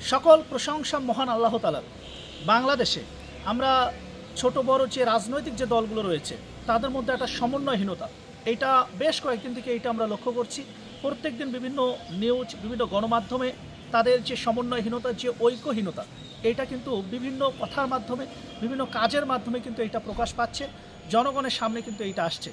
সকল প্রশংসা মহান আল্লাহ তাআলার। বাংলাদেশে আমরা ছোট বড় যে রাজনৈতিক যে দলগুলো রয়েছে তাদের মধ্যে একটা সমন্বয়হীনতা, এটা বেশ কয়েকদিন থেকে এটা আমরা লক্ষ্য করছি। প্রত্যেক দিন বিভিন্ন নিউজ, বিভিন্ন গণমাধ্যমে তাদের যে সমন্বয়হীনতা, যে ঐক্যহীনতা, এটা কিন্তু বিভিন্ন কথার মাধ্যমে, বিভিন্ন কাজের মাধ্যমে কিন্তু এটা প্রকাশ পাচ্ছে, জনগণের সামনে কিন্তু এটা আসছে।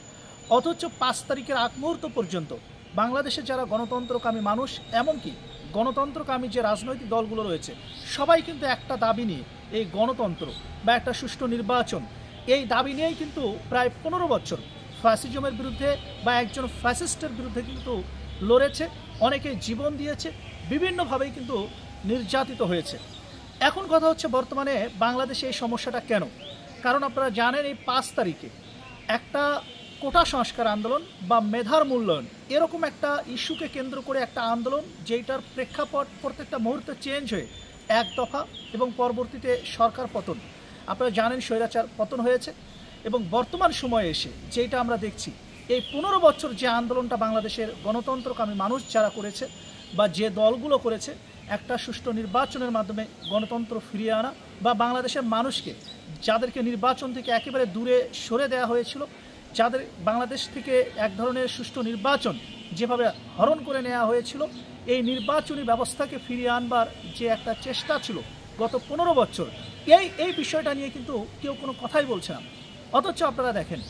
অথচ 5 তারিখের আগ মুহূর্ত পর্যন্ত বাংলাদেশে যারা গণতন্ত্রকামী মানুষ, এমনকি গণতন্ত্রকামী যে রাজনৈতিক দলগুলো রয়েছে, সবাই কিন্তু একটা দাবি নিয়ে, এই গণতন্ত্র বা একটা সুষ্ঠু নির্বাচন, এই দাবি নিয়েই কিন্তু প্রায় 15 বছর ফ্যাসিজমের বিরুদ্ধে বা একজন ফ্যাসিস্টের বিরুদ্ধে কিন্তু লড়েছে, অনেকে জীবন দিয়েছে, বিভিন্নভাবেই কিন্তু নির্যাতিত হয়েছে। এখন কথা হচ্ছে বর্তমানে বাংলাদেশে এই সমস্যাটা কেন? কারণ আপনারা জানেন এই 5 তারিখে একটা কোটা সংস্কার আন্দোলন বা মেধার মূল্যায়ন, এরকম একটা ইস্যুকে কেন্দ্র করে একটা আন্দোলন, যেটার প্রেক্ষাপট প্রত্যেকটা মুহূর্তে চেঞ্জ হয়ে এক দফা এবং পরবর্তীতে সরকার পতন। আপনারা জানেন স্বৈরাচার পতন হয়েছে এবং বর্তমান সময়ে এসে যেটা আমরা দেখছি, এই 15 বছর যে আন্দোলনটা বাংলাদেশের গণতন্ত্রকামী মানুষ যারা করেছে বা যে দলগুলো করেছে, একটা সুষ্ঠু নির্বাচনের মাধ্যমে গণতন্ত্র ফিরিয়ে আনা বা বাংলাদেশের মানুষকে, যাদেরকে নির্বাচন থেকে একেবারে দূরে সরে দেওয়া হয়েছিল, যাদের বাংলাদেশ থেকে এক ধরনের সুষ্ঠু নির্বাচন যেভাবে হরণ করে নেওয়া হয়েছিল, এই নির্বাচনী ব্যবস্থাকে ফিরিয়ে আনবার যে একটা চেষ্টা ছিল গত 15 বছর, এই বিষয়টা নিয়ে কিন্তু কেউ কোনো কথাই বলছে না। অথচ আপনারা দেখেন,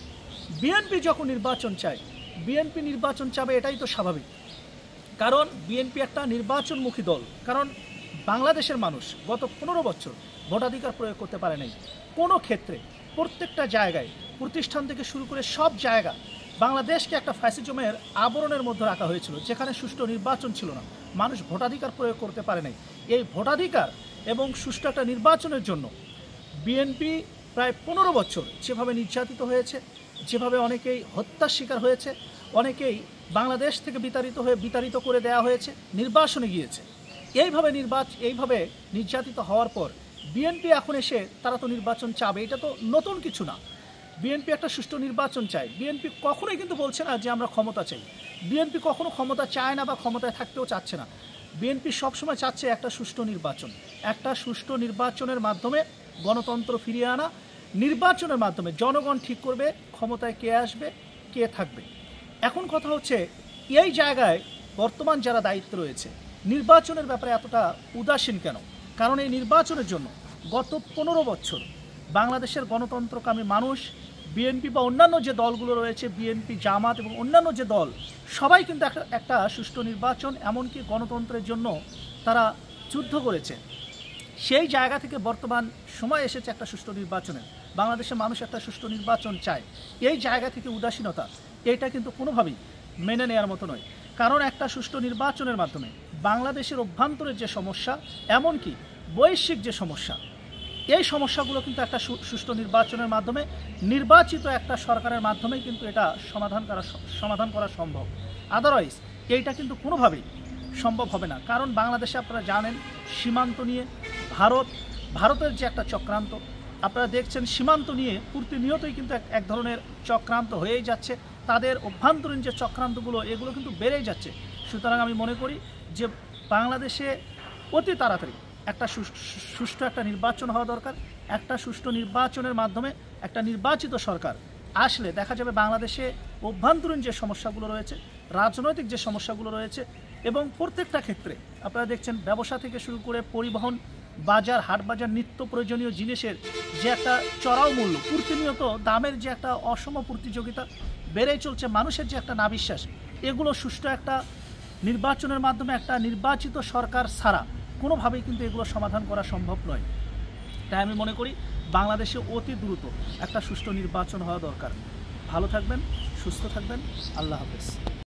বিএনপি যখন নির্বাচন চায়, বিএনপি নির্বাচন চাবে, এটাই তো স্বাভাবিক, কারণ বিএনপি একটা নির্বাচনমুখী দল। কারণ বাংলাদেশের মানুষ গত 15 বছর ভোটাধিকার প্রয়োগ করতে পারে নাই কোনো ক্ষেত্রে। প্রত্যেকটা জায়গায়, প্রতিষ্ঠান থেকে শুরু করে সব জায়গা, বাংলাদেশকে একটা ফ্যাসিজমের আবরণের মধ্যে রাখা হয়েছিল, যেখানে সুষ্ঠু নির্বাচন ছিল না, মানুষ ভোটাধিকার প্রয়োগ করতে পারে নাই। এই ভোটাধিকার এবং সুষ্ঠু একটা নির্বাচনের জন্য বিএনপি প্রায় 15 বছর যেভাবে নির্যাতিত হয়েছে, যেভাবে অনেকেই হত্যার শিকার হয়েছে, অনেকেই বাংলাদেশ থেকে বিতাড়িত করে দেওয়া হয়েছে, নির্বাসনে গিয়েছে। এইভাবে নির্যাতিত হওয়ার পর বিএনপি এখন এসে তারা তো নির্বাচন চাবে, এটা তো নতুন কিছু না। বিএনপি একটা সুষ্ঠু নির্বাচন চায়। বিএনপি কখনোই কিন্তু বলছে না যে আমরা ক্ষমতা চাই। বিএনপি কখনো ক্ষমতা চায় না বা ক্ষমতায় থাকতেও চাচ্ছে না। বিএনপি সবসময় চাচ্ছে একটা সুষ্ঠু নির্বাচন, একটা সুষ্ঠু নির্বাচনের মাধ্যমে গণতন্ত্র ফিরিয়ে আনা। নির্বাচনের মাধ্যমে জনগণ ঠিক করবে ক্ষমতায় কে আসবে, কে থাকবে। এখন কথা হচ্ছে, এই জায়গায় বর্তমান যারা দায়িত্ব রয়েছে, নির্বাচনের ব্যাপারে এতটা উদাসীন কেন? কারণ এই নির্বাচনের জন্য গত 15 বছর বাংলাদেশের গণতন্ত্রকামী মানুষ, বিএনপি বা অন্যান্য যে দলগুলো রয়েছে, বিএনপি, জামাত এবং অন্যান্য যে দল, সবাই কিন্তু একটা সুষ্ঠু নির্বাচন, এমনকি গণতন্ত্রের জন্য তারা যুদ্ধ করেছে। সেই জায়গা থেকে বর্তমান সময় এসেছে একটা সুষ্ঠু নির্বাচনের। বাংলাদেশের মানুষ একটা সুষ্ঠু নির্বাচন চায়। এই জায়গা থেকে উদাসীনতা, এটা কিন্তু কোনোভাবেই মেনে নেওয়ার মতো নয়। কারণ একটা সুষ্ঠু নির্বাচনের মাধ্যমে বাংলাদেশের অভ্যন্তরের যে সমস্যা, এমনকি বৈশ্বিক যে সমস্যা, এই সমস্যাগুলো কিন্তু একটা সুষ্ঠু নির্বাচনের মাধ্যমে, নির্বাচিত একটা সরকারের মাধ্যমেই কিন্তু এটা সমাধান করা সম্ভব। আদারওয়াইজ এইটা কিন্তু কোনোভাবেই সম্ভব হবে না। কারণ বাংলাদেশে আপনারা জানেন, সীমান্ত নিয়ে ভারতের যে একটা চক্রান্ত, আপনারা দেখছেন সীমান্ত নিয়ে প্রতিনিয়তই কিন্তু এক ধরনের চক্রান্ত হয়েই যাচ্ছে। তাদের অভ্যন্তরীণ যে চক্রান্তগুলো, এগুলো কিন্তু বেড়েই যাচ্ছে। সুতরাং আমি মনে করি যে বাংলাদেশে অতি তাড়াতাড়ি একটা সুষ্ঠু একটা নির্বাচন হওয়া দরকার। একটা সুষ্ঠু নির্বাচনের মাধ্যমে একটা নির্বাচিত সরকার আসলে দেখা যাবে বাংলাদেশে অভ্যন্তরীণ যে সমস্যাগুলো রয়েছে, রাজনৈতিক যে সমস্যাগুলো রয়েছে, এবং প্রত্যেকটা ক্ষেত্রে আপনারা দেখছেন, ব্যবসা থেকে শুরু করে পরিবহন, বাজার, হাট বাজার, নিত্য প্রয়োজনীয় জিনিসের যে একটা চড়াও মূল্য, প্রতিনিয়ত দামের যে একটা অসম প্রতিযোগিতা বেড়েই চলছে, মানুষের যে একটা নাবিশ্বাস, এগুলো সুষ্ঠু একটা নির্বাচনের মাধ্যমে একটা নির্বাচিত সরকার ছাড়া কোনোভাবেই কিন্তু এগুলো সমাধান করা সম্ভব নয়। তাই আমি মনে করি বাংলাদেশে অতি দ্রুত একটা সুষ্ঠু নির্বাচন হওয়া দরকার। ভালো থাকবেন, সুস্থ থাকবেন, আল্লাহ হাফেজ।